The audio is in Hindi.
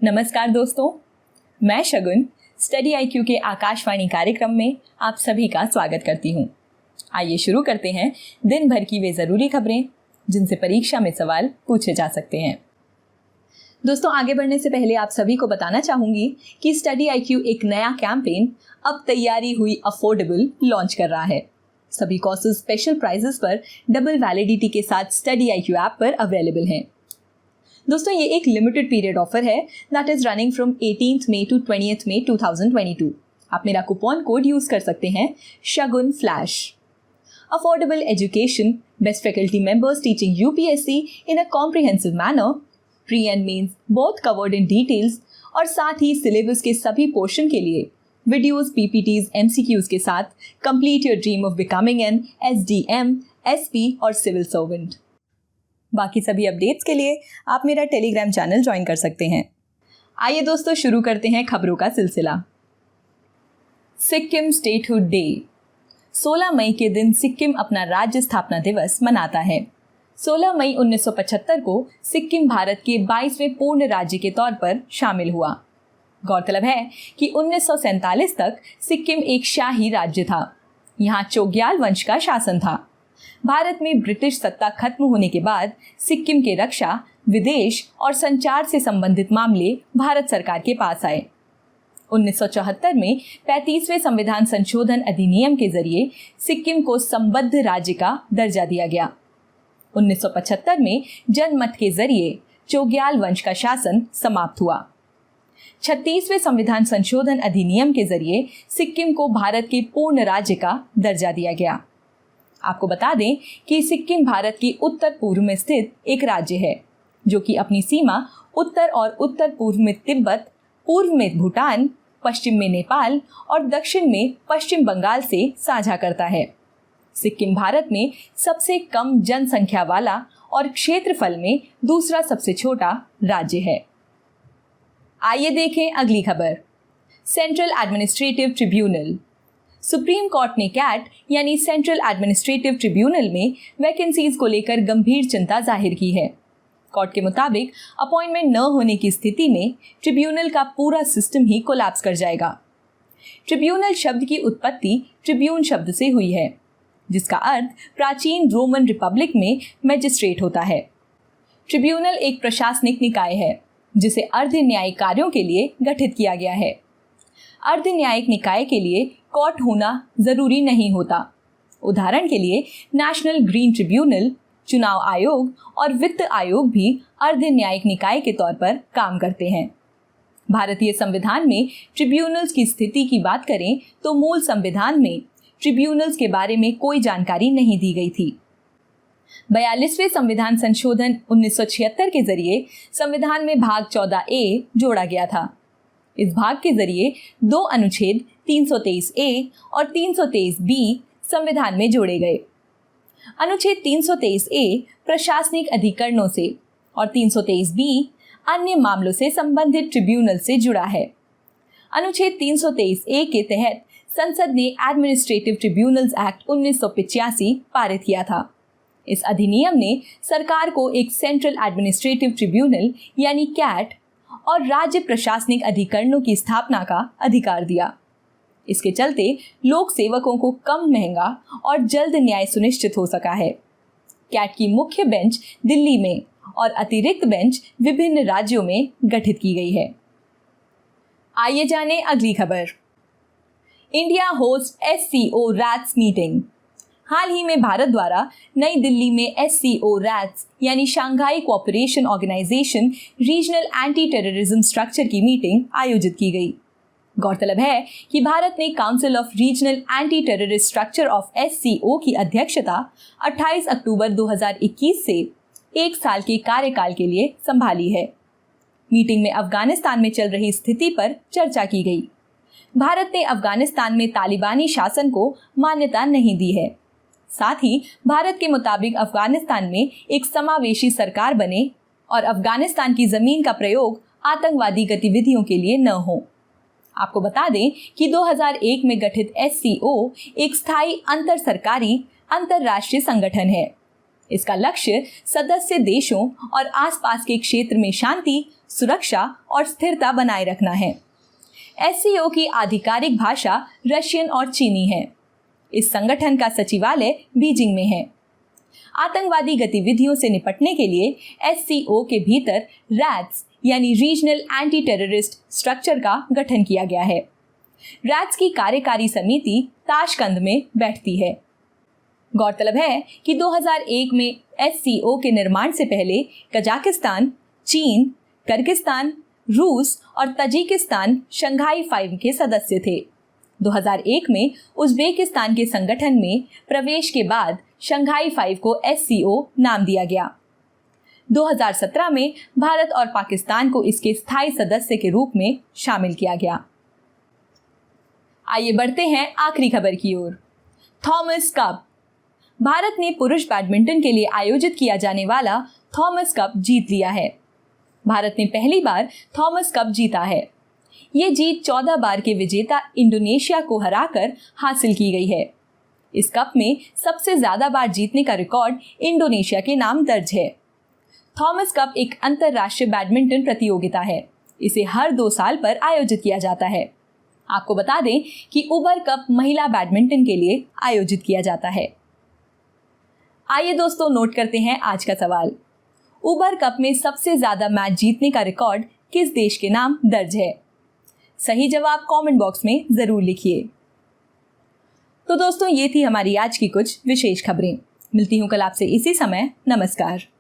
नमस्कार दोस्तों, मैं शगुन स्टडी IQ के आकाशवाणी कार्यक्रम में आप सभी का स्वागत करती हूँ। आइए शुरू करते हैं दिन भर की वे ज़रूरी खबरें जिनसे परीक्षा में सवाल पूछे जा सकते हैं। दोस्तों, आगे बढ़ने से पहले आप सभी को बताना चाहूँगी कि स्टडी IQ एक नया कैंपेन अब तैयारी हुई अफोर्डेबल लॉन्च कर रहा है। सभी कोर्सेज स्पेशल प्राइजेस पर डबल वैलिडिटी के साथ स्टडी IQ ऐप पर अवेलेबल हैं। दोस्तों, ये एक लिमिटेड पीरियड ऑफर है that is running from 18th May to 20th May 2022। आप मेरा कूपन कोड यूज कर सकते हैं Shagun flash. Affordable education, best faculty members teaching UPSC in a comprehensive manner, pre and mains both covered in details, और साथ ही सिलेबस के सभी पोर्शन के लिए वीडियोस, PPTs, MCQs के साथ complete your dream of becoming an SDM, SP और सिविल सर्वेंट। बाकी सभी अपडेट्स के लिए आप मेरा टेलीग्राम चैनल ज्वाइन कर सकते हैं। आइए दोस्तों, शुरू करते हैं खबरों का सिलसिला। Sikkim statehood day. 16 मई के दिन सिक्किम अपना राज्य स्थापना दिवस मनाता है। 16 मई 1975 को सिक्किम भारत के 22वें पूर्ण राज्य के तौर पर शामिल हुआ। गौरतलब है कि 1947 तक सिक्किम एक शाही राज्य था। यहाँ चोग्याल वंश का शासन था। भारत में ब्रिटिश सत्ता खत्म होने के बाद सिक्किम के रक्षा, विदेश और संचार से संबंधित मामले भारत सरकार के पास आए। 1974 में 35वें संविधान संशोधन अधिनियम के जरिए सिक्किम को संबद्ध राज्य का दर्जा दिया गया। 1975 में जनमत के जरिए चोग्याल वंश का शासन समाप्त हुआ। 36वें संविधान संशोधन अधिनियम के जरिए सिक्किम को भारत के पूर्ण राज्य का दर्जा दिया गया। आपको बता दें कि सिक्किम भारत के उत्तर पूर्व में स्थित एक राज्य है जो कि अपनी सीमा उत्तर और उत्तर पूर्व में तिब्बत, पूर्व में भूटान, पश्चिम में नेपाल और दक्षिण में पश्चिम बंगाल से साझा करता है। सिक्किम भारत में सबसे कम जनसंख्या वाला और क्षेत्रफल में दूसरा सबसे छोटा राज्य है। आइए देखें अगली खबर। Central administrative tribunal. Supreme court ने कैट यानी सेंट्रल एडमिनिस्ट्रेटिव ट्रिब्यूनल में वैकेंसीज को लेकर गंभीर चिंता जाहिर की है। कोर्ट के मुताबिक अपॉइंटमेंट न होने की स्थिति में ट्रिब्यूनल का पूरा सिस्टम ही कोलैप्स कर जाएगा। ट्रिब्यूनल शब्द की उत्पत्ति ट्रिब्यून शब्द से हुई है, जिसका अर्थ प्राचीन रोमन रिपब्लिक में मैजिस्ट्रेट होता है। ट्रिब्यूनल एक प्रशासनिक निकाय है जिसे अर्ध न्यायिक कार्यों के लिए गठित किया गया है। अर्ध न्यायिक निकाय के लिए कोर्ट होना जरूरी नहीं होता। उदाहरण के लिए नेशनल ग्रीन ट्रिब्यूनल, चुनाव आयोग और वित्त आयोग भी अर्ध न्यायिक निकाय के तौर पर काम करते हैं। भारतीय संविधान में ट्रिब्यूनल्स की स्थिति की बात करें तो मूल संविधान में ट्रिब्यूनल्स के बारे में कोई जानकारी नहीं दी गई थी। 42वें संविधान संशोधन 1976 के जरिए संविधान में भाग 14A जोड़ा गया था। इस भाग के जरिए 2 अनुच्छेद 323A और 323B संविधान में जोड़े गए। अनुच्छेद 323A प्रशासनिक अधिकरणों से और 323B अन्य मामलों से संबंधित ट्रिब्यूनल से जुड़ा है। अनुच्छेद 323A के तहत संसद ने एडमिनिस्ट्रेटिव ट्रिब्यूनल्स एक्ट 1985 पारित किया था। इस अधिनियम ने सरकार को एक सेंट्रल एडमिनिस्ट्रेटिव ट्रिब्यूनल यानी कैट और राज्य प्रशासनिक अधिकरणों की स्थापना का अधिकार दिया। इसके चलते लोक सेवकों को कम, महंगा और जल्द न्याय सुनिश्चित हो सका है। कैट की मुख्य बेंच दिल्ली में और अतिरिक्त बेंच विभिन्न राज्यों में गठित की गई है। आइए जानें अगली खबर। India host SCO RATS meeting. हाल ही में भारत द्वारा नई दिल्ली में SCO रैट्स यानी Shanghai cooperation organisation regional anti terrorism structure की मीटिंग आयोजित की गई। गौरतलब है कि भारत ने council of regional anti terrorist structure of SCO की अध्यक्षता 28 अक्टूबर 2021 से 1 साल के कार्यकाल के लिए संभाली है। मीटिंग में अफगानिस्तान में चल रही स्थिति पर चर्चा की गई। भारत ने अफगानिस्तान में तालिबानी शासन को मान्यता नहीं दी है। साथ ही भारत के मुताबिक अफगानिस्तान में एक समावेशी सरकार बने और अफगानिस्तान की जमीन का प्रयोग आतंकवादी गतिविधियों के लिए न हो। आपको बता दें कि 2001 में गठित SCO एक स्थायी अंतर सरकारी अंतरराष्ट्रीय संगठन है। इसका लक्ष्य सदस्य देशों और आसपास के क्षेत्र में शांति, सुरक्षा और स्थिरता बनाए रखना है। SCO की आधिकारिक भाषा रशियन और चीनी है। इस संगठन का सचिवालय बीजिंग में है। आतंकवादी गतिविधियों से निपटने के लिए SCO के भीतर रैट्स यानी रीजनल एंटी टेररिस्ट स्ट्रक्चर का गठन किया गया है। रैट्स की कार्यकारी समिति ताशकंद में बैठती है। गौरतलब है कि 2001 में SCO के निर्माण से पहले कजाकिस्तान, चीन, किर्गिस्तान, रूस और ताजिकिस्तान शंघाई 5 के सदस्य थे। 2001 में उज़्बेकिस्तान के संगठन में प्रवेश के बाद शंघाई 5 को SCO नाम दिया गया। 2017 में भारत और पाकिस्तान को इसके स्थायी सदस्य के रूप में शामिल किया गया। आइए बढ़ते हैं आखिरी खबर की ओर। Thomas cup. भारत ने पुरुष बैडमिंटन के लिए आयोजित किया जाने वाला थॉमस कप जीत लिया है। भारत ने पहली बार थॉमस कप जीता है। ये जीत 14 बार के विजेता इंडोनेशिया को हराकर हासिल की गई है। इस कप में सबसे ज्यादा बार जीतने का रिकॉर्ड इंडोनेशिया के नाम दर्ज है। थॉमस कप एक अंतर्राष्ट्रीय बैडमिंटन प्रतियोगिता है। इसे हर 2 साल पर आयोजित किया जाता है। आपको बता दें कि उबर कप महिला बैडमिंटन के लिए आयोजित किया जाता है। आइए दोस्तों नोट करते हैं आज का सवाल। उबर कप में सबसे ज्यादा मैच जीतने का रिकॉर्ड किस देश के नाम दर्ज है? सही जवाब कमेंट बॉक्स में जरूर लिखिए। तो दोस्तों ये थी हमारी आज की कुछ विशेष खबरें। मिलती हूँ कल आपसे इसी समय। नमस्कार।